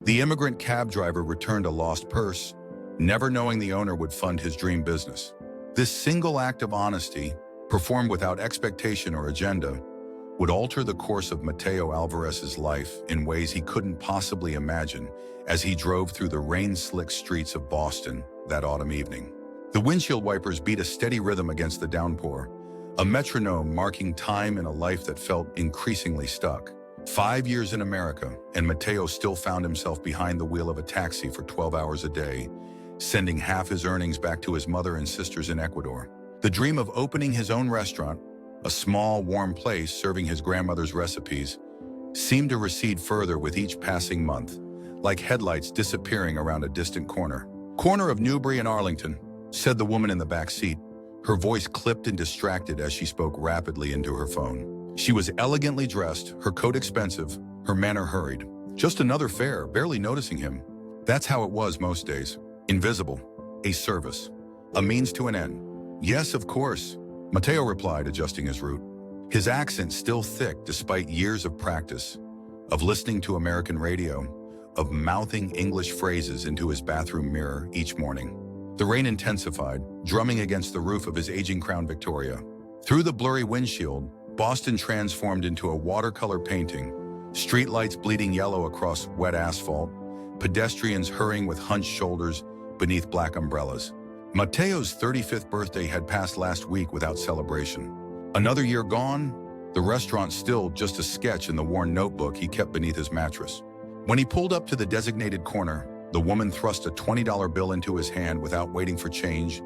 The immigrant cab driver returned a lost purse, never knowing the owner would fund his dream business. This single act of honesty, performed without expectation or agenda, would alter the course of Mateo Alvarez's life in ways he couldn't possibly imagine as he drove through the rain-slick streets of Boston that autumn evening. The windshield wipers beat a steady rhythm against the downpour, a metronome marking time in a life that felt increasingly stuck. 5 years in America, and Mateo still found himself behind the wheel of a taxi for 12 hours a day, sending half his earnings back to his mother and sisters in Ecuador. The dream of opening his own restaurant, a small, warm place serving his grandmother's recipes, seemed to recede further with each passing month, like headlights disappearing around a distant corner. "Corner of Newbury and Arlington," said the woman in the back seat, her voice clipped and distracted as she spoke rapidly into her phone. She was elegantly dressed, her coat expensive, her manner hurried. Just another fare, barely noticing him. That's how it was most days. Invisible. A service. A means to an end. "Yes, of course," Mateo replied, adjusting his route. His accent still thick despite years of practice, of listening to American radio, of mouthing English phrases into his bathroom mirror each morning. The rain intensified, drumming against the roof of his aging Crown Victoria. Through the blurry windshield, Boston transformed into a watercolor painting, streetlights bleeding yellow across wet asphalt, pedestrians hurrying with hunched shoulders beneath black umbrellas. Mateo's 35th birthday had passed last week without celebration. Another year gone, the restaurant still just a sketch in the worn notebook he kept beneath his mattress. When he pulled up to the designated corner, the woman thrust a $20 bill into his hand without waiting for change,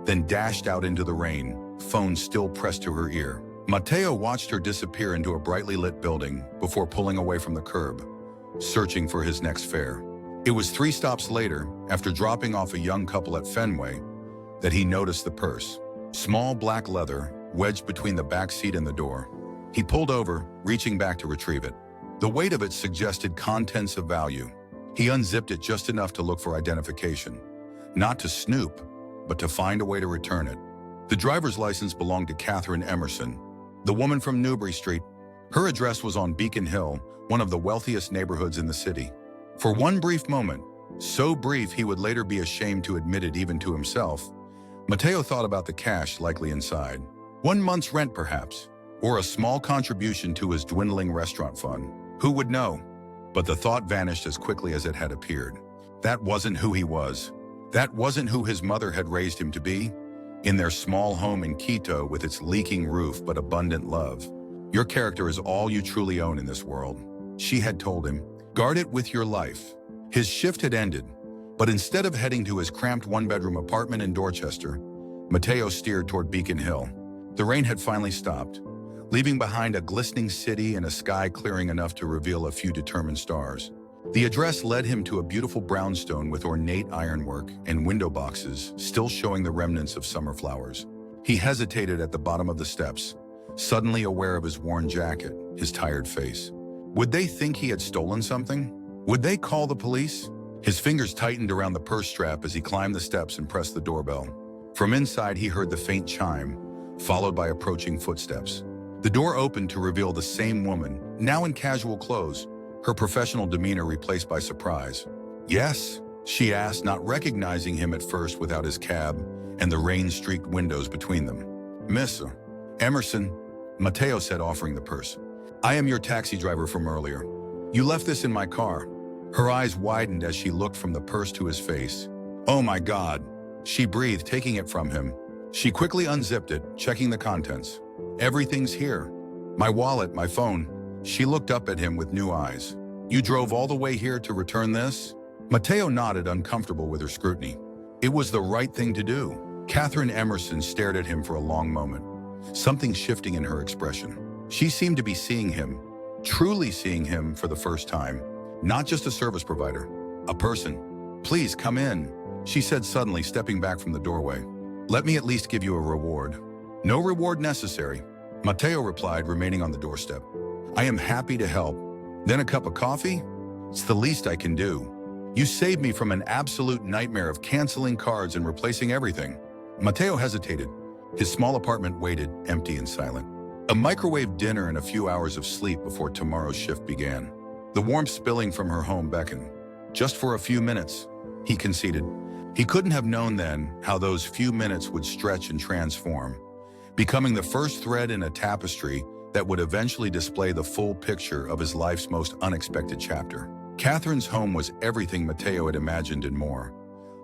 then dashed out into the rain, phone still pressed to her ear. Mateo watched her disappear into a brightly lit building before pulling away from the curb, searching for his next fare. It was 3 stops later, after dropping off a young couple at Fenway, that he noticed the purse. Small black leather, wedged between the back seat and the door. He pulled over, reaching back to retrieve it. The weight of it suggested contents of value. He unzipped it just enough to look for identification. Not to snoop, but to find a way to return it. The driver's license belonged to Catherine Emerson, the woman from Newbury Street. Her address was on Beacon Hill, one of the wealthiest neighborhoods in the city. For one brief moment, so brief he would later be ashamed to admit it even to himself, Mateo thought about the cash likely inside. 1 month's rent perhaps, or a small contribution to his dwindling restaurant fund. Who would know? But the thought vanished as quickly as it had appeared. That wasn't who he was. That wasn't who his mother had raised him to be. In their small home in Quito with its leaking roof but abundant love. "Your character is all you truly own in this world," she had told him. "Guard it with your life." His shift had ended, but instead of heading to his cramped 1-bedroom apartment in Dorchester, Mateo steered toward Beacon Hill. The rain had finally stopped, leaving behind a glistening city and a sky clearing enough to reveal a few determined stars. The address led him to a beautiful brownstone with ornate ironwork and window boxes still showing the remnants of summer flowers. He hesitated at the bottom of the steps, suddenly aware of his worn jacket, his tired face. Would they think he had stolen something? Would they call the police? His fingers tightened around the purse strap as he climbed the steps and pressed the doorbell. From inside, he heard the faint chime, followed by approaching footsteps. The door opened to reveal the same woman, now in casual clothes, her professional demeanor replaced by surprise. "Yes?" she asked, not recognizing him at first without his cab and the rain-streaked windows between them. "Miss Emerson," Mateo said, offering the purse. "I am your taxi driver from earlier. You left this in my car." Her eyes widened as she looked from the purse to his face. "Oh my God," she breathed, taking it from him. She quickly unzipped it, checking the contents. "Everything's here. My wallet, my phone." She looked up at him with new eyes. "You drove all the way here to return this?" Mateo nodded, uncomfortable with her scrutiny. It was the right thing to do. Catherine Emerson stared at him for a long moment, something shifting in her expression. She seemed to be seeing him, truly seeing him for the first time. Not just a service provider, a person. "Please come in," she said suddenly, stepping back from the doorway. "Let me at least give you a reward." "No reward necessary," Mateo replied, remaining on the doorstep. "I am happy to help." "Then a cup of coffee? It's the least I can do. You saved me from an absolute nightmare of canceling cards and replacing everything." Mateo hesitated. His small apartment waited, empty and silent. A microwave dinner and a few hours of sleep before tomorrow's shift began. The warmth spilling from her home beckoned. Just for a few minutes, he conceded. He couldn't have known then how those few minutes would stretch and transform, becoming the first thread in a tapestry that would eventually display the full picture of his life's most unexpected chapter. Catherine's home was everything Mateo had imagined and more.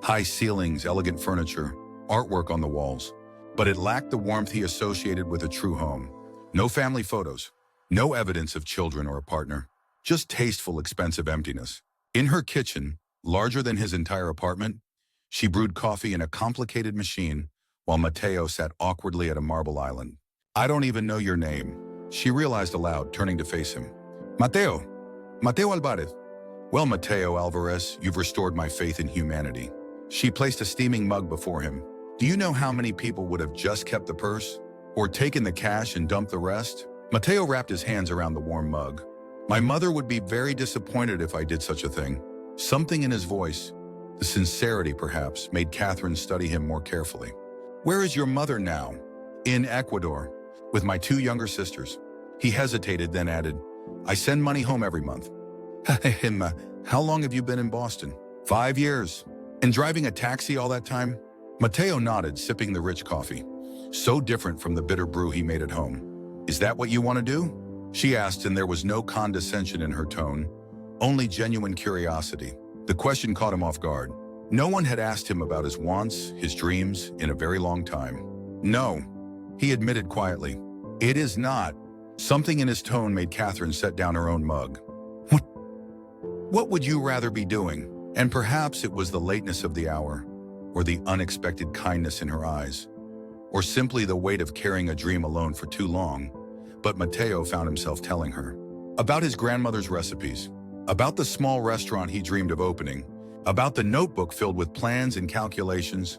High ceilings, elegant furniture, artwork on the walls. But it lacked the warmth he associated with a true home. No family photos, no evidence of children or a partner, just tasteful, expensive emptiness. In her kitchen, larger than his entire apartment, she brewed coffee in a complicated machine while Mateo sat awkwardly at a marble island. "I don't even know your name," she realized aloud, turning to face him. Mateo Alvarez." "Well, Mateo Alvarez, you've restored my faith in humanity." She placed a steaming mug before him. "Do you know how many people would have just kept the purse? Or taken the cash and dumped the rest?" Mateo wrapped his hands around the warm mug. "My mother would be very disappointed if I did such a thing." Something in his voice, the sincerity perhaps, made Catherine study him more carefully. "Where is your mother now?" "In Ecuador, with my 2 younger sisters." He hesitated, then added, "I send money home every month." "How long have you been in Boston?" 5 years. "And driving a taxi all that time?" Mateo nodded, sipping the rich coffee. So different from the bitter brew he made at home. "Is that what you want to do?" she asked, and there was no condescension in her tone, only genuine curiosity. The question caught him off guard. No one had asked him about his wants, his dreams, in a very long time. "No," he admitted quietly. "It is not." Something in his tone made Catherine set down her own mug. What would you rather be doing?" And perhaps it was the lateness of the hour, or the unexpected kindness in her eyes, or simply the weight of carrying a dream alone for too long, but Mateo found himself telling her. About his grandmother's recipes, about the small restaurant he dreamed of opening, about the notebook filled with plans and calculations,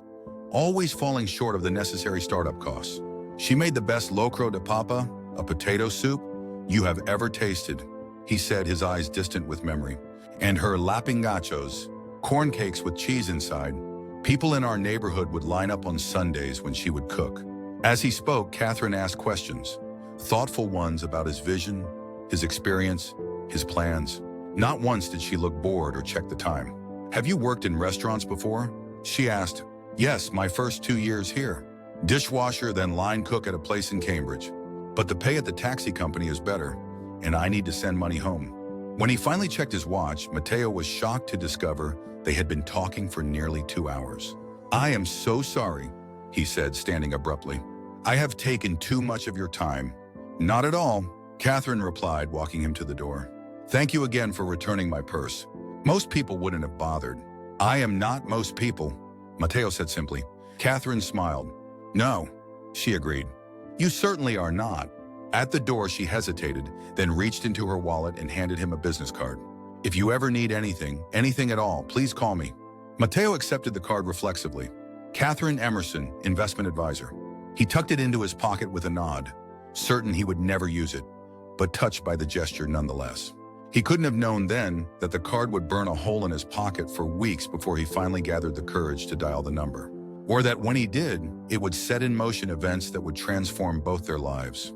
always falling short of the necessary startup costs. "She made the best locro de papa, a potato soup, you have ever tasted," he said, his eyes distant with memory. "And her lapingachos, corn cakes with cheese inside. People in our neighborhood would line up on Sundays when she would cook." As he spoke, Catherine asked questions, thoughtful ones about his vision, his experience, his plans. Not once did she look bored or check the time. "Have you worked in restaurants before?" she asked. "Yes, my first 2 years here. Dishwasher, then line cook at a place in Cambridge. But the pay at the taxi company is better, and I need to send money home." When he finally checked his watch, Mateo was shocked to discover they had been talking for nearly 2 hours. "I am so sorry," he said, standing abruptly. "I have taken too much of your time." "Not at all," Catherine replied, walking him to the door. "Thank you again for returning my purse. Most people wouldn't have bothered." "I am not most people," Mateo said simply. Catherine smiled. "No," she agreed. "You certainly are not." At the door, she hesitated, then reached into her wallet and handed him a business card. "If you ever need anything at all, please call me." Mateo accepted the card reflexively. Catherine Emerson, investment advisor. He tucked it into his pocket with a nod, certain he would never use it, but touched by the gesture nonetheless. He couldn't have known then that the card would burn a hole in his pocket for weeks before he finally gathered the courage to dial the number. Or that when he did, it would set in motion events that would transform both their lives.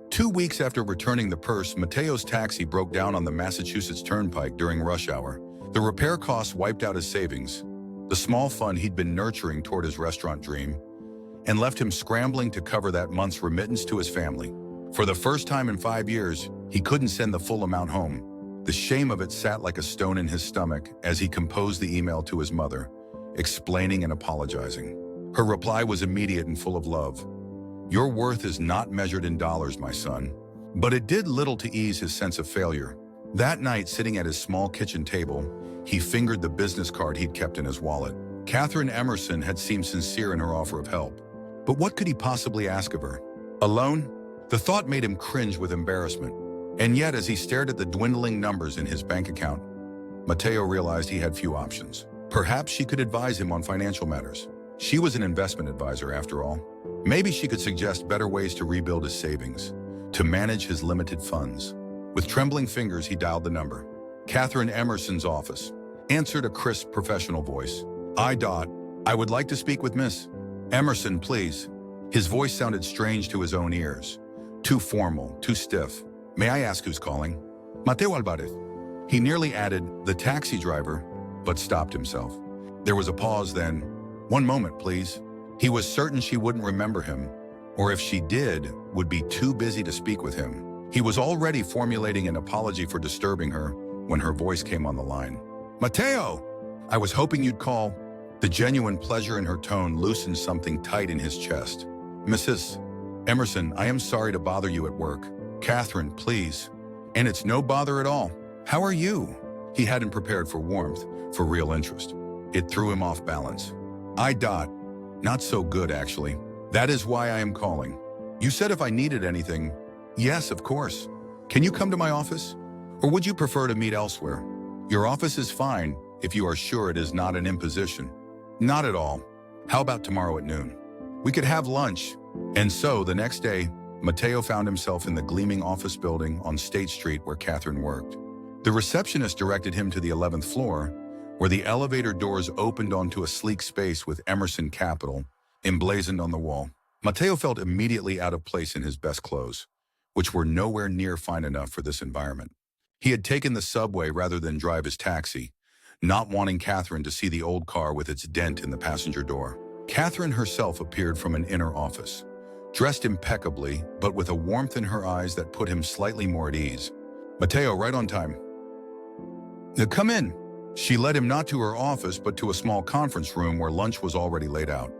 2 weeks after returning the purse, Mateo's taxi broke down on the Massachusetts Turnpike during rush hour. The repair costs wiped out his savings, the small fund he'd been nurturing toward his restaurant dream, and left him scrambling to cover that month's remittance to his family. For the first time in 5 years, he couldn't send the full amount home. The shame of it sat like a stone in his stomach as he composed the email to his mother, explaining and apologizing. Her reply was immediate and full of love. "Your worth is not measured in dollars, my son." But it did little to ease his sense of failure. That night, sitting at his small kitchen table, he fingered the business card he'd kept in his wallet. Catherine Emerson had seemed sincere in her offer of help. But what could he possibly ask of her? A loan? The thought made him cringe with embarrassment. And yet, as he stared at the dwindling numbers in his bank account, Mateo realized he had few options. Perhaps she could advise him on financial matters. She was an investment advisor, after all. Maybe she could suggest better ways to rebuild his savings, to manage his limited funds. With trembling fingers, he dialed the number. Catherine Emerson's office. Answered a crisp, professional voice. I would like to speak with Miss Emerson, please." His voice sounded strange to his own ears. Too formal, too stiff. "May I ask who's calling?" "Mateo Alvarez." He nearly added, the taxi driver, but stopped himself. There was a pause then. One moment, please. He was certain she wouldn't remember him, or if she did, would be too busy to speak with him. He was already formulating an apology for disturbing her when her voice came on the line. Mateo! I was hoping you'd call. The genuine pleasure in her tone loosened something tight in his chest. Mrs. Emerson, I am sorry to bother you at work. Catherine, please. And it's no bother at all. How are you? He hadn't prepared for warmth, for real interest. It threw him off balance. Not so good, actually. That is why I am calling. You said if I needed anything. Yes, of course. Can you come to my office? Or would you prefer to meet elsewhere? Your office is fine if you are sure it is not an imposition. Not at all. How about tomorrow at noon? We could have lunch. And so, the next day, Mateo found himself in the gleaming office building on State Street where Catherine worked. The receptionist directed him to the 11th floor, where the elevator doors opened onto a sleek space with Emerson Capital emblazoned on the wall. Mateo felt immediately out of place in his best clothes, which were nowhere near fine enough for this environment. He had taken the subway rather than drive his taxi, not wanting Catherine to see the old car with its dent in the passenger door. Catherine herself appeared from an inner office, dressed impeccably, but with a warmth in her eyes that put him slightly more at ease. Mateo, right on time. Now come in. She led him not to her office, but to a small conference room where lunch was already laid out.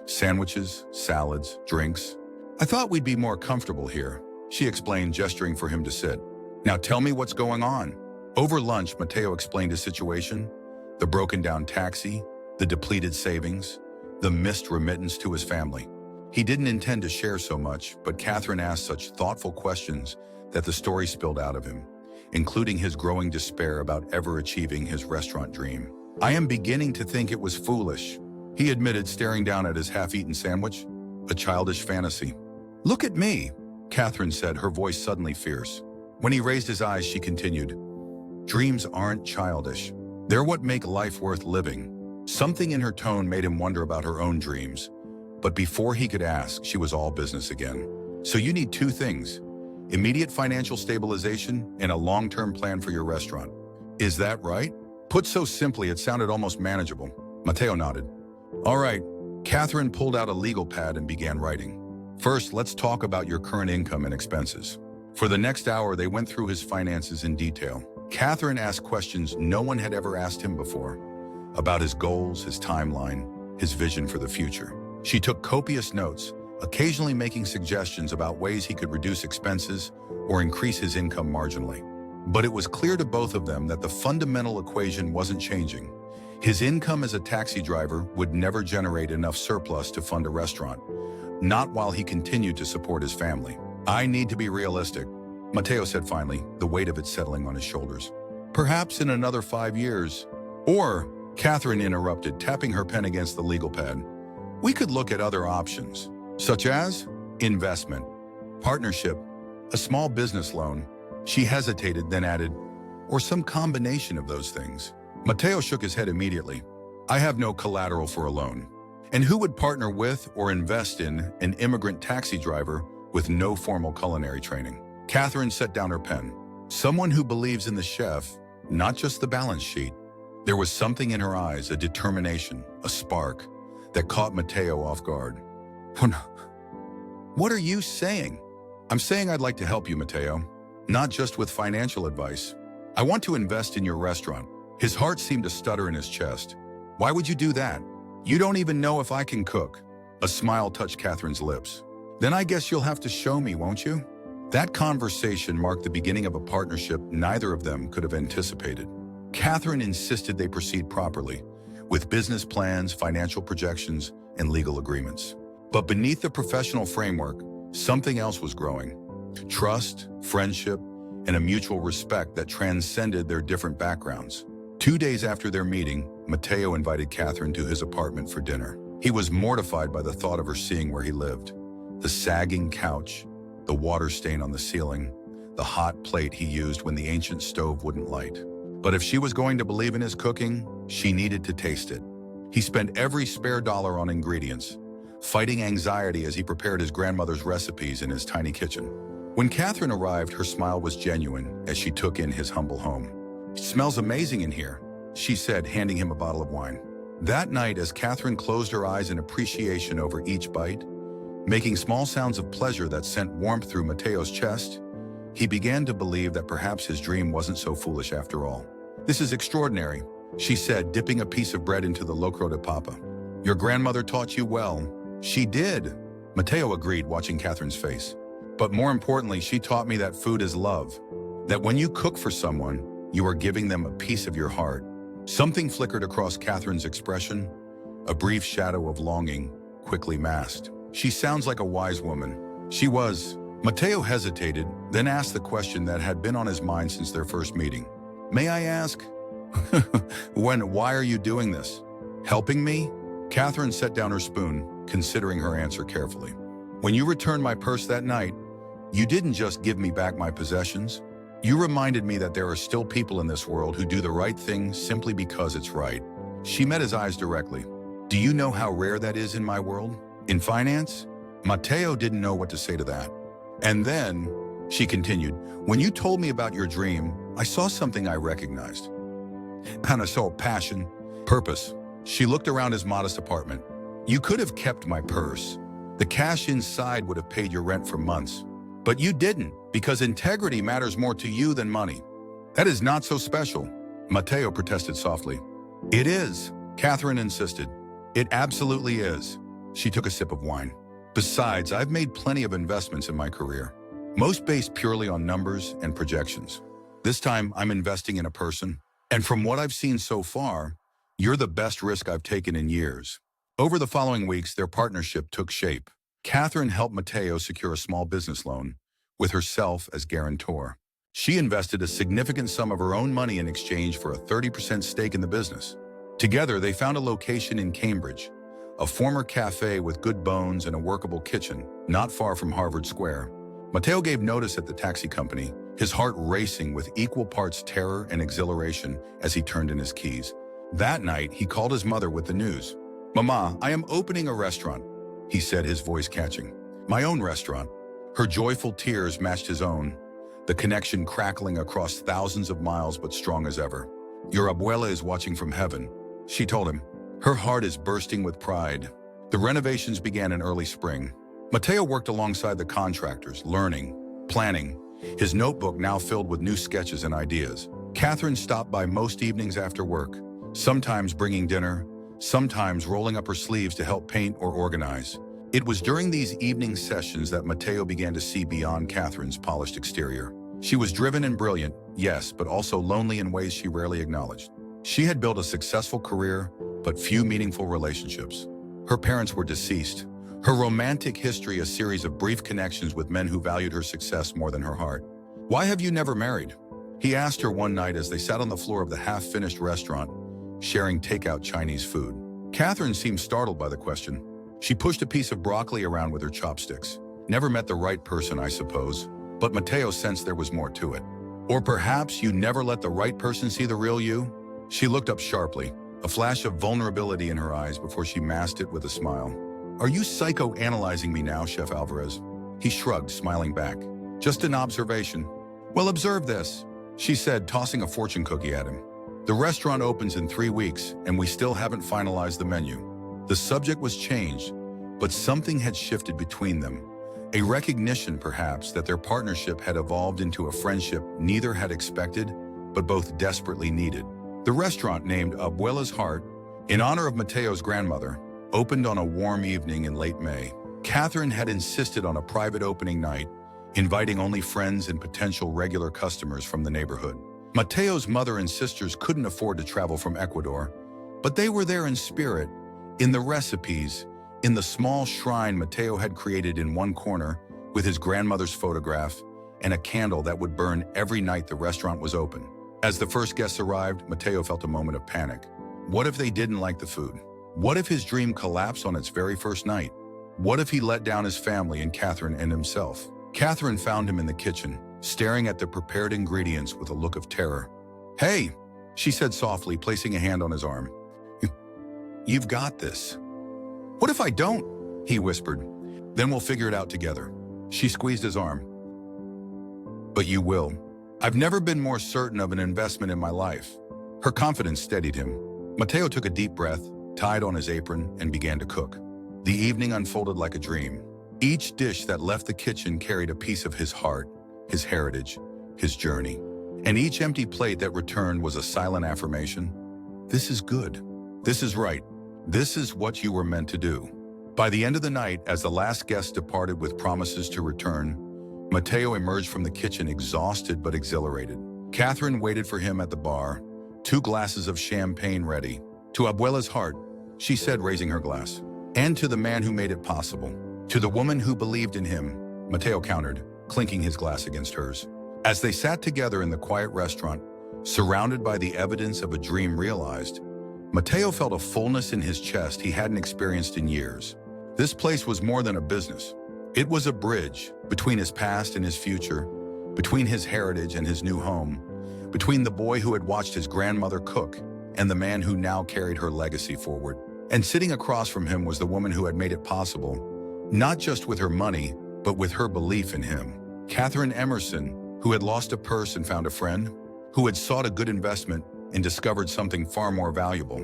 Sandwiches, salads, drinks. I thought we'd be more comfortable here, she explained, gesturing for him to sit. Now tell me what's going on. Over lunch, Mateo explained his situation, the broken-down taxi, the depleted savings, the missed remittance to his family. He didn't intend to share so much, but Catherine asked such thoughtful questions that the story spilled out of him, including his growing despair about ever achieving his restaurant dream. I am beginning to think it was foolish, he admitted, staring down at his half-eaten sandwich. A childish fantasy. Look at me, Catherine said, her voice suddenly fierce. When he raised his eyes, she continued, dreams aren't childish. They're what make life worth living. Something in her tone made him wonder about her own dreams. But before he could ask, she was all business again. So you need two things: immediate financial stabilization and a long-term plan for your restaurant. Is that right? Put so simply, it sounded almost manageable. Mateo nodded. All right. Catherine pulled out a legal pad and began writing. First, let's talk about your current income and expenses. For the next hour, they went through his finances in detail. Catherine asked questions no one had ever asked him before, about his goals, his timeline, his vision for the future. She took copious notes, occasionally making suggestions about ways he could reduce expenses or increase his income marginally. But it was clear to both of them that the fundamental equation wasn't changing. His income as a taxi driver would never generate enough surplus to fund a restaurant, not while he continued to support his family. I need to be realistic, Mateo said finally, the weight of it settling on his shoulders. Perhaps in another 5 years. Or, Catherine interrupted, tapping her pen against the legal pad, we could look at other options, such as investment, partnership, a small business loan. She hesitated, then added, or some combination of those things. Mateo shook his head immediately. I have no collateral for a loan. And who would partner with or invest in an immigrant taxi driver with no formal culinary training? Catherine set down her pen. Someone who believes in the chef, not just the balance sheet. There was something in her eyes, a determination, a spark, that caught Mateo off guard. What are you saying? I'm saying I'd like to help you, Mateo. Not just with financial advice. I want to invest in your restaurant. His heart seemed to stutter in his chest. Why would you do that? You don't even know if I can cook. A smile touched Catherine's lips. Then I guess you'll have to show me, won't you? That conversation marked the beginning of a partnership neither of them could have anticipated. Catherine insisted they proceed properly, with business plans, financial projections, and legal agreements. But beneath the professional framework, something else was growing. Trust, friendship, and a mutual respect that transcended their different backgrounds. 2 days after their meeting, Mateo invited Catherine to his apartment for dinner. He was mortified by the thought of her seeing where he lived. The sagging couch, the water stain on the ceiling, the hot plate he used when the ancient stove wouldn't light. But if she was going to believe in his cooking, she needed to taste it. He spent every spare dollar on ingredients, fighting anxiety as he prepared his grandmother's recipes in his tiny kitchen. When Catherine arrived, her smile was genuine as she took in his humble home. "It smells amazing in here," she said, handing him a bottle of wine. That night, as Catherine closed her eyes in appreciation over each bite, making small sounds of pleasure that sent warmth through Mateo's chest, he began to believe that perhaps his dream wasn't so foolish after all. "This is extraordinary," she said, dipping a piece of bread into the locro de papa. "Your grandmother taught you well." "She did," Mateo agreed, watching Catherine's face. "But more importantly, she taught me that food is love. That when you cook for someone, you are giving them a piece of your heart." Something flickered across Catherine's expression, a brief shadow of longing, quickly masked. "She sounds like a wise woman." She was. Mateo hesitated, then asked the question that had been on his mind since their first meeting. "May I ask?" Why are you doing this? Helping me?" Catherine set down her spoon, considering her answer carefully. "When you returned my purse that night, you didn't just give me back my possessions. You reminded me that there are still people in this world who do the right thing simply because it's right." She met his eyes directly. "Do you know how rare that is in my world? In finance?" Mateo didn't know what to say to that. "And then," she continued, "when you told me about your dream, I saw something I recognized. And I saw passion, purpose." She looked around his modest apartment. "You could have kept my purse. The cash inside would have paid your rent for months. But you didn't, because integrity matters more to you than money." "That is not so special," Mateo protested softly. "It is," Catherine insisted. "It absolutely is." She took a sip of wine. "Besides, I've made plenty of investments in my career, most based purely on numbers and projections. This time, I'm investing in a person. And from what I've seen so far, you're the best risk I've taken in years." Over the following weeks, their partnership took shape. Catherine helped Mateo secure a small business loan, with herself as guarantor. She invested a significant sum of her own money in exchange for a 30% stake in the business. Together, they found a location in Cambridge, a former cafe with good bones and a workable kitchen, not far from Harvard Square. Mateo gave notice at the taxi company, his heart racing with equal parts terror and exhilaration as he turned in his keys. That night, he called his mother with the news. "Mama, I am opening a restaurant," he said, his voice catching. "My own restaurant." Her joyful tears matched his own, the connection crackling across thousands of miles but strong as ever. "Your abuela is watching from heaven," she told him. Her heart is bursting with pride. The renovations began in early spring. Mateo worked alongside the contractors, learning, planning, his notebook now filled with new sketches and ideas. Catherine stopped by most evenings after work, sometimes bringing dinner, sometimes rolling up her sleeves to help paint or organize. It was during these evening sessions that Mateo began to see beyond Catherine's polished exterior. She was driven and brilliant, yes, but also lonely in ways she rarely acknowledged. She had built a successful career, but few meaningful relationships. Her parents were deceased. Her romantic history a series of brief connections with men who valued her success more than her heart. "Why have you never married?" he asked her one night as they sat on the floor of the half-finished restaurant, sharing takeout Chinese food. Catherine seemed startled by the question. She pushed a piece of broccoli around with her chopsticks. "Never met the right person, I suppose." But Mateo sensed there was more to it. "Or perhaps you never let the right person see the real you?" She looked up sharply, a flash of vulnerability in her eyes before she masked it with a smile. "Are you psychoanalyzing me now, Chef Alvarez?" He shrugged, smiling back. "Just an observation." "Well, observe this," she said, tossing a fortune cookie at him. "The restaurant opens in 3 weeks, and we still haven't finalized the menu." The subject was changed, but something had shifted between them. A recognition, perhaps, that their partnership had evolved into a friendship neither had expected, but both desperately needed. The restaurant, named Abuela's Heart, in honor of Mateo's grandmother, opened on a warm evening in late May. Catherine had insisted on a private opening night, inviting only friends and potential regular customers from the neighborhood. Mateo's mother and sisters couldn't afford to travel from Ecuador, but they were there in spirit, in the recipes, in the small shrine Mateo had created in one corner with his grandmother's photograph and a candle that would burn every night the restaurant was open. As the first guests arrived, Mateo felt a moment of panic. What if they didn't like the food? What if his dream collapsed on its very first night? What if he let down his family and Catherine and himself? Catherine found him in the kitchen, staring at the prepared ingredients with a look of terror. "Hey," she said softly, placing a hand on his arm. "You've got this." "What if I don't?" he whispered. "Then we'll figure it out together." She squeezed his arm. "But you will. I've never been more certain of an investment in my life. Her confidence steadied him. Matteo took a deep breath, tied on his apron, and began to cook. The evening unfolded like a dream. Each dish that left the kitchen carried a piece of his heart, his heritage, his journey. And each empty plate that returned was a silent affirmation. This is good. This is right. This is what you were meant to do. By the end of the night, as the last guest departed with promises to return, Matteo emerged from the kitchen exhausted but exhilarated. Catherine waited for him at the bar, 2 glasses of champagne ready. To Abuela's heart, she said, raising her glass. And to the man who made it possible. To the woman who believed in him, Matteo countered, clinking his glass against hers. As they sat together in the quiet restaurant, surrounded by the evidence of a dream realized, Matteo felt a fullness in his chest he hadn't experienced in years. This place was more than a business. It was a bridge between his past and his future, between his heritage and his new home, between the boy who had watched his grandmother cook and the man who now carried her legacy forward. And sitting across from him was the woman who had made it possible, not just with her money, but with her belief in him. Catherine Emerson, who had lost a purse and found a friend, who had sought a good investment and discovered something far more valuable.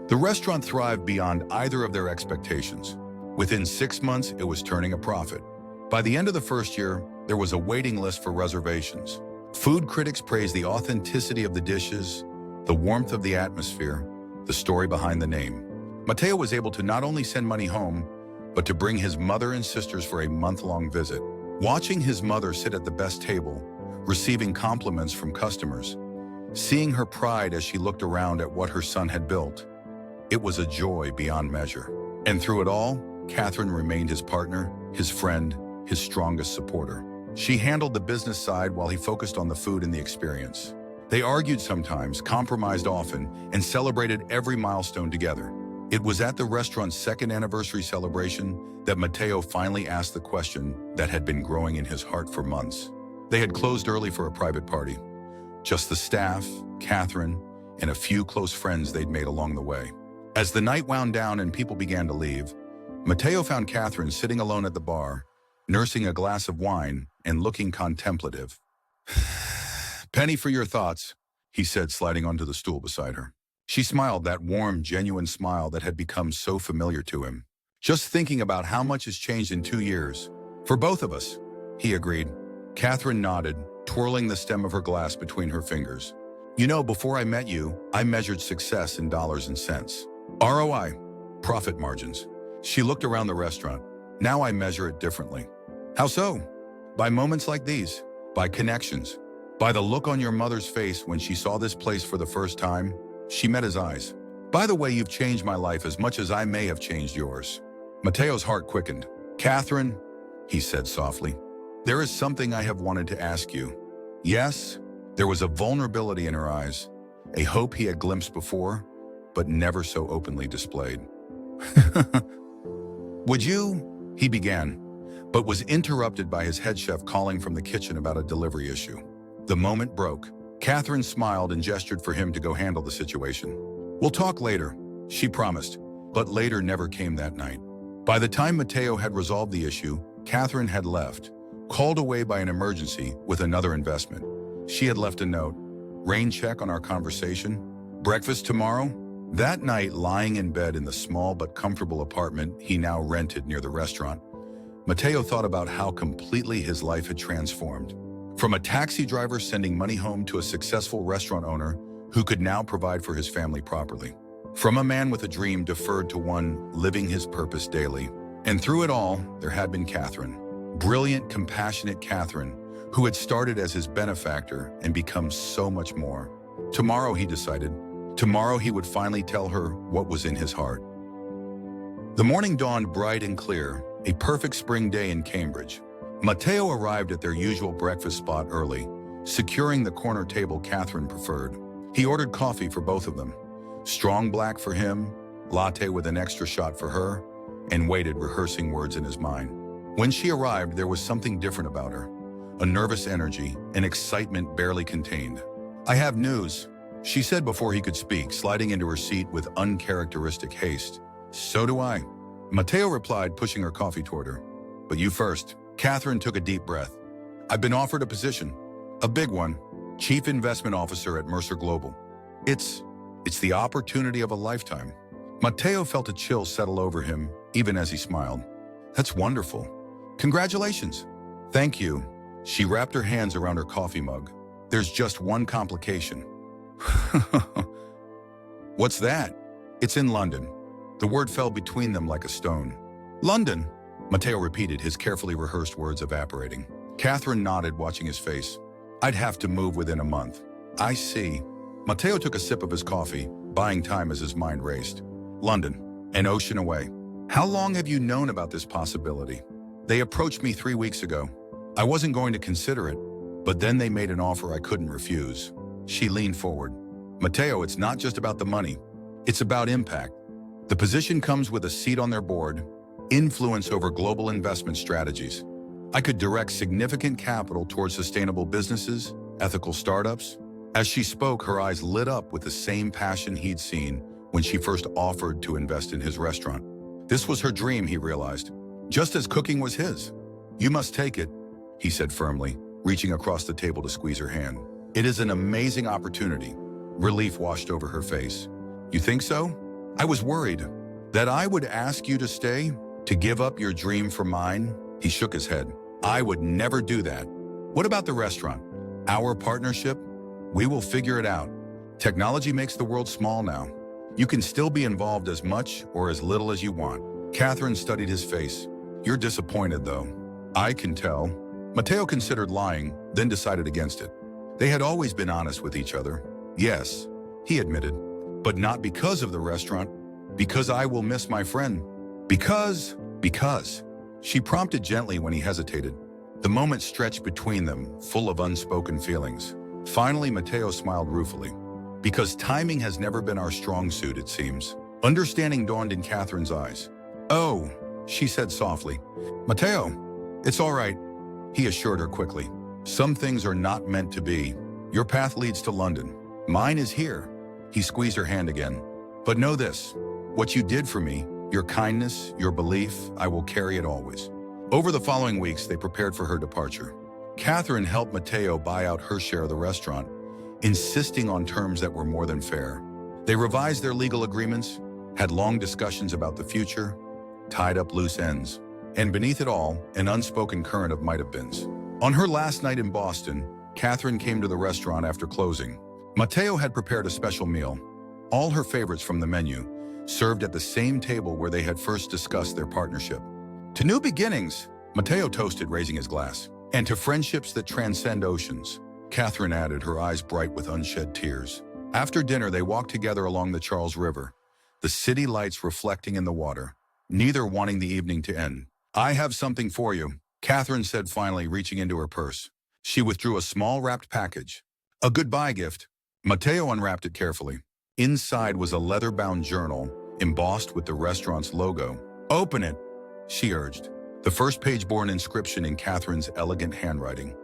The restaurant thrived beyond either of their expectations. Within 6 months, it was turning a profit. By the end of the first year, there was a waiting list for reservations. Food critics praised the authenticity of the dishes, the warmth of the atmosphere, the story behind the name. Matteo was able to not only send money home, but to bring his mother and sisters for a month-long visit. Watching his mother sit at the best table, receiving compliments from customers, seeing her pride as she looked around at what her son had built, it was a joy beyond measure. And through it all, Catherine remained his partner, his friend, his strongest supporter. She handled the business side while he focused on the food and the experience. They argued sometimes, compromised often, and celebrated every milestone together. It was at the restaurant's 2nd anniversary celebration that Matteo finally asked the question that had been growing in his heart for months. They had closed early for a private party. Just the staff, Catherine, and a few close friends they'd made along the way. As the night wound down and people began to leave, Matteo found Catherine sitting alone at the bar, nursing a glass of wine and looking contemplative. "Penny for your thoughts," he said, sliding onto the stool beside her. She smiled, that warm, genuine smile that had become so familiar to him. "Just thinking about how much has changed in 2 years. For both of us," he agreed. Catherine nodded, twirling the stem of her glass between her fingers. "You know, before I met you, I measured success in dollars and cents. ROI, profit margins." She looked around the restaurant. "Now I measure it differently." "How so?" "By moments like these, by connections, by the look on your mother's face when she saw this place for the first time." She met his eyes. "By the way, you've changed my life as much as I may have changed yours." Matteo's heart quickened. "Catherine," he said softly, "there is something I have wanted to ask you." Yes, there was a vulnerability in her eyes, a hope he had glimpsed before, but never so openly displayed. "Would you?" he began, but was interrupted by his head chef calling from the kitchen about a delivery issue. The moment broke. Catherine smiled and gestured for him to go handle the situation. "We'll talk later," she promised, but later never came that night. By the time Matteo had resolved the issue, Catherine had left, called away by an emergency with another investment. She had left a note. "Rain check on our conversation. Breakfast tomorrow?" That night, lying in bed in the small but comfortable apartment he now rented near the restaurant, Matteo thought about how completely his life had transformed. From a taxi driver sending money home to a successful restaurant owner who could now provide for his family properly. From a man with a dream deferred to one living his purpose daily. And through it all, there had been Catherine. Brilliant, compassionate Catherine, who had started as his benefactor and become so much more. Tomorrow, he decided, tomorrow he would finally tell her what was in his heart. The morning dawned bright and clear, a perfect spring day in Cambridge. Matteo arrived at their usual breakfast spot early, securing the corner table Catherine preferred. He ordered coffee for both of them. Strong black for him, latte with an extra shot for her, and waited, rehearsing words in his mind. When she arrived, there was something different about her. A nervous energy, an excitement barely contained. "I have news," she said before he could speak, sliding into her seat with uncharacteristic haste. "So do I," Matteo replied, pushing her coffee toward her. "But you first." Catherine took a deep breath. "I've been offered a position. A big one. Chief Investment Officer at Mercer Global. It's the opportunity of a lifetime. Matteo felt a chill settle over him, even as he smiled. That's wonderful. Congratulations. Thank you. She wrapped her hands around her coffee mug. There's just one complication. What's that? It's in London. The word fell between them like a stone. London, Matteo repeated, his carefully rehearsed words evaporating. Catherine nodded, watching his face. I'd have to move within a month. I see. Matteo took a sip of his coffee, buying time as his mind raced. London, an ocean away. How long have you known about this possibility? They approached me 3 weeks ago. I wasn't going to consider it, but then they made an offer I couldn't refuse. She leaned forward. Matteo, it's not just about the money. It's about impact. The position comes with a seat on their board, influence over global investment strategies. I could direct significant capital towards sustainable businesses, ethical startups. As she spoke, her eyes lit up with the same passion he'd seen when she first offered to invest in his restaurant. This was her dream, he realized, just as cooking was his. You must take it, he said firmly, reaching across the table to squeeze her hand. It is an amazing opportunity. Relief washed over her face. You think so? I was worried that I would ask you to stay, to give up your dream for mine. He shook his head. I would never do that. What about the restaurant? Our partnership? We will figure it out. Technology makes the world small now. You can still be involved as much or as little as you want. Catherine studied his face. You're disappointed, though. I can tell. Matteo considered lying, then decided against it. They had always been honest with each other. Yes, he admitted, but not because of the restaurant. Because I will miss my friend. Because. She prompted gently when he hesitated. The moment stretched between them, full of unspoken feelings. Finally, Matteo smiled ruefully. Because timing has never been our strong suit, it seems. Understanding dawned in Catherine's eyes. Oh, she said softly. Matteo, it's all right, he assured her quickly. Some things are not meant to be. Your path leads to London. Mine is here. He squeezed her hand again. But know this, what you did for me, your kindness, your belief, I will carry it always. Over the following weeks, they prepared for her departure. Catherine helped Matteo buy out her share of the restaurant, insisting on terms that were more than fair. They revised their legal agreements, had long discussions about the future, tied up loose ends, and beneath it all, an unspoken current of might-have-beens. On her last night in Boston, Catherine came to the restaurant after closing. Matteo had prepared a special meal, all her favorites from the menu, served at the same table where they had first discussed their partnership. To new beginnings, Matteo toasted, raising his glass. And to friendships that transcend oceans, Catherine added, her eyes bright with unshed tears. After dinner, they walked together along the Charles River, the city lights reflecting in the water, neither wanting the evening to end. I have something for you, Catherine said finally, reaching into her purse. She withdrew a small wrapped package. A goodbye gift. Matteo unwrapped it carefully. Inside was a leather-bound journal, embossed with the restaurant's logo. Open it, she urged. The first page bore an inscription in Catherine's elegant handwriting.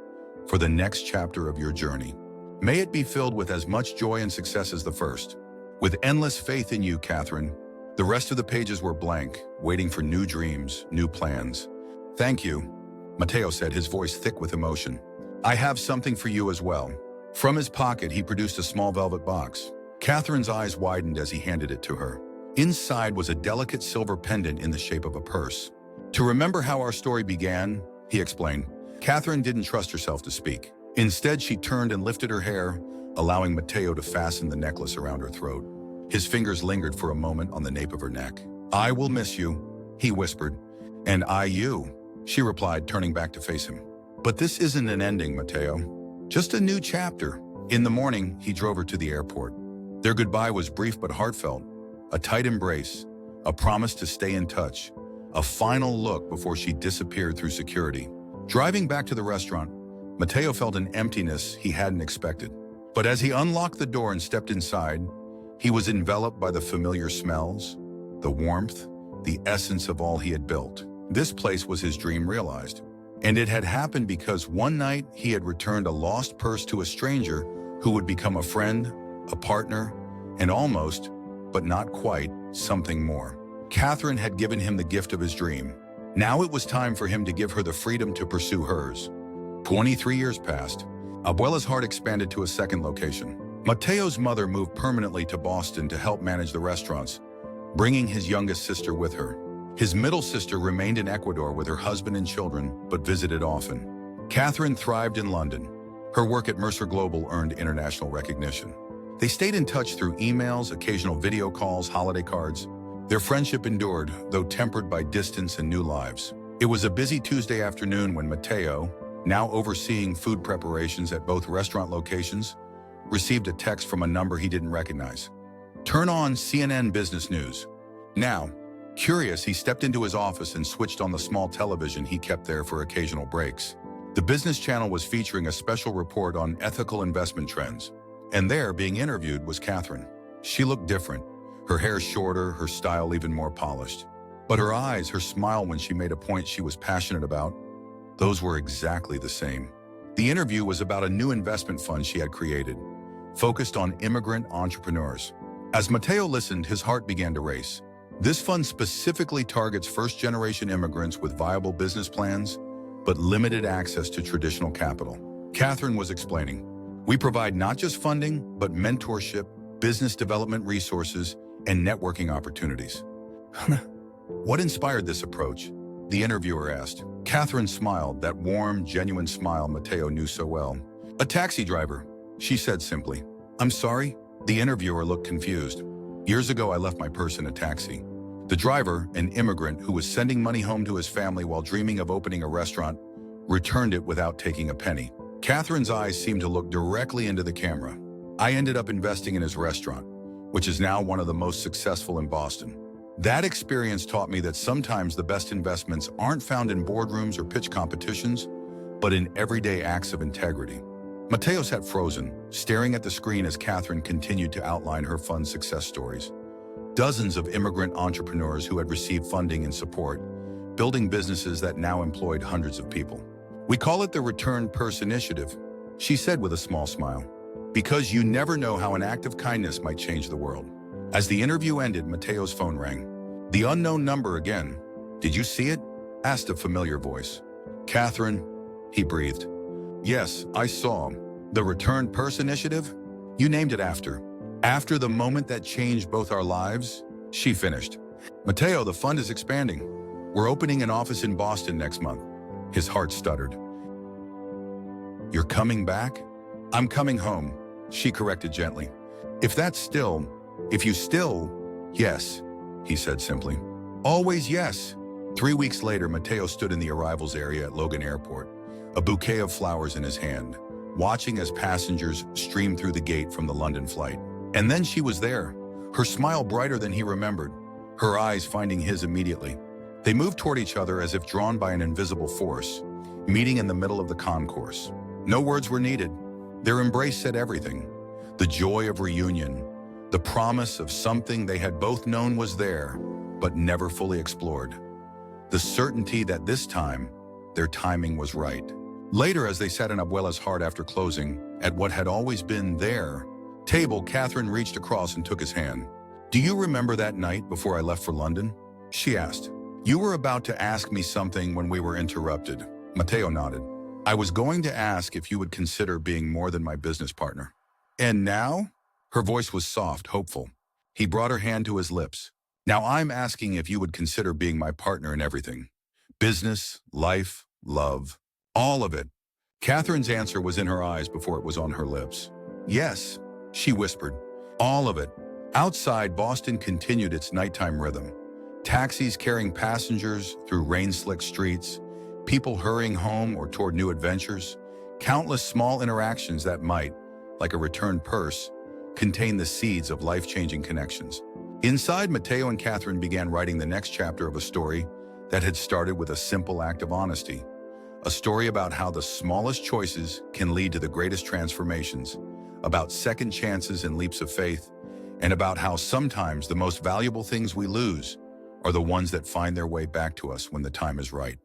For the next chapter of your journey, may it be filled with as much joy and success as the first. With endless faith in you, Catherine. The rest of the pages were blank, waiting for new dreams, new plans. Thank you, Matteo said, his voice thick with emotion. I have something for you as well. From his pocket, he produced a small velvet box. Catherine's eyes widened as he handed it to her. Inside was a delicate silver pendant in the shape of a purse. To remember how our story began, he explained. Catherine didn't trust herself to speak. Instead, she turned and lifted her hair, allowing Matteo to fasten the necklace around her throat. His fingers lingered for a moment on the nape of her neck. I will miss you, he whispered. And I you, she replied, turning back to face him. But this isn't an ending, Matteo. Just a new chapter. In the morning, he drove her to the airport. Their goodbye was brief but heartfelt. A tight embrace, a promise to stay in touch, a final look before she disappeared through security. Driving back to the restaurant, Matteo felt an emptiness he hadn't expected. But as he unlocked the door and stepped inside, he was enveloped by the familiar smells, the warmth, the essence of all he had built. This place was his dream realized. And it had happened because one night he had returned a lost purse to a stranger who would become a friend, a partner, and almost, but not quite, something more. Catherine had given him the gift of his dream. Now it was time for him to give her the freedom to pursue hers. 23 years passed, Abuela's heart expanded to a second location. Mateo's mother moved permanently to Boston to help manage the restaurants, bringing his youngest sister with her. His middle sister remained in Ecuador with her husband and children, but visited often. Catherine thrived in London. Her work at Mercer Global earned international recognition. They stayed in touch through emails, occasional video calls, holiday cards. Their friendship endured, though tempered by distance and new lives. It was a busy Tuesday afternoon when Mateo, now overseeing food preparations at both restaurant locations, received a text from a number he didn't recognize. Turn on CNN Business News. Now, curious, he stepped into his office and switched on the small television he kept there for occasional breaks. The business channel was featuring a special report on ethical investment trends. And there, being interviewed, was Catherine. She looked different. Her hair shorter, her style even more polished. But her eyes, her smile when she made a point she was passionate about, those were exactly the same. The interview was about a new investment fund she had created, focused on immigrant entrepreneurs. As Mateo listened, his heart began to race. This fund specifically targets first-generation immigrants with viable business plans, but limited access to traditional capital. Catherine was explaining, "We provide not just funding, but mentorship, business development resources, and networking opportunities." What inspired this approach? The interviewer asked. Catherine smiled, that warm, genuine smile Mateo knew so well. "A taxi driver," she said simply. "I'm sorry?" The interviewer looked confused. "Years ago, I left my purse in a taxi." The driver, an immigrant who was sending money home to his family while dreaming of opening a restaurant, returned it without taking a penny. Catherine's eyes seemed to look directly into the camera. "I ended up investing in his restaurant, which is now one of the most successful in Boston. That experience taught me that sometimes the best investments aren't found in boardrooms or pitch competitions, but in everyday acts of integrity." Mateo sat frozen, staring at the screen as Catherine continued to outline her fund's success stories. Dozens of immigrant entrepreneurs who had received funding and support, building businesses that now employed hundreds of people. "We call it the Return Purse Initiative," she said with a small smile, "because you never know how an act of kindness might change the world." As the interview ended, Mateo's phone rang. The unknown number again. "Did you see it?" asked a familiar voice. "Catherine," he breathed. "Yes, I saw. The Return Purse Initiative? You named it after. After the moment that changed both our lives," she finished. "Mateo, the fund is expanding. We're opening an office in Boston next month." His heart stuttered. "You're coming back?" "I'm coming home," she corrected gently. If you still, yes," he said simply. "Always yes." 3 weeks later, Mateo stood in the arrivals area at Logan Airport, a bouquet of flowers in his hand, watching as passengers streamed through the gate from the London flight. And then she was there, her smile brighter than he remembered, her eyes finding his immediately. They moved toward each other as if drawn by an invisible force, meeting in the middle of the concourse. No words were needed. Their embrace said everything. The joy of reunion, the promise of something they had both known was there, but never fully explored. The certainty that this time, their timing was right. Later, as they sat in Abuela's heart after closing, at what had always been their table, Catherine reached across and took his hand. "Do you remember that night before I left for London?" she asked. "You were about to ask me something when we were interrupted." Mateo nodded. "I was going to ask if you would consider being more than my business partner." "And now?" Her voice was soft, hopeful. He brought her hand to his lips. "Now I'm asking if you would consider being my partner in everything. Business, life, love, all of it." Catherine's answer was in her eyes before it was on her lips. "Yes," she whispered. "All of it." Outside, Boston continued its nighttime rhythm. Taxis carrying passengers through rain-slicked streets, people hurrying home or toward new adventures, countless small interactions that might, like a returned purse, contain the seeds of life-changing connections. Inside, Mateo and Catherine began writing the next chapter of a story that had started with a simple act of honesty. A story about how the smallest choices can lead to the greatest transformations, about second chances and leaps of faith, and about how sometimes the most valuable things we lose are the ones that find their way back to us when the time is right.